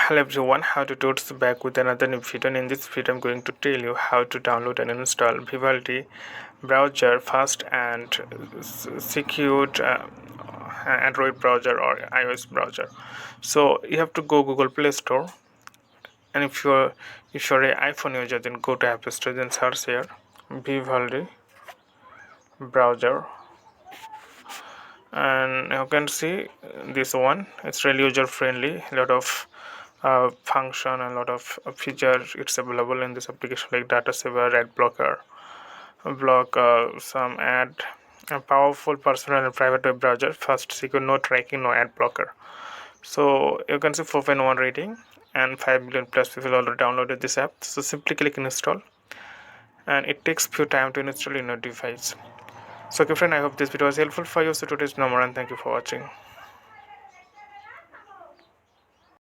Hello everyone, how to towards back with another new video. In this video I'm going to tell you how to download and install Vivaldi browser fast and secured Android browser or iOS browser. So you have to go Google Play Store, and if you're an iPhone user, then go to App Store, then search here Vivaldi browser, and you can see this one. It's really user friendly, a lot of function and a lot of features it's available in this application, like data saver, ad blocker, block some ad, a powerful personal and private web browser, fast, secure, no tracking, no ad blocker. So you can see 4.1 rating and 5 million plus people already downloaded this app. So simply click install, and it takes few time to install in your device. So okay friend, I hope this video was helpful for you. So today's number, and thank you for watching.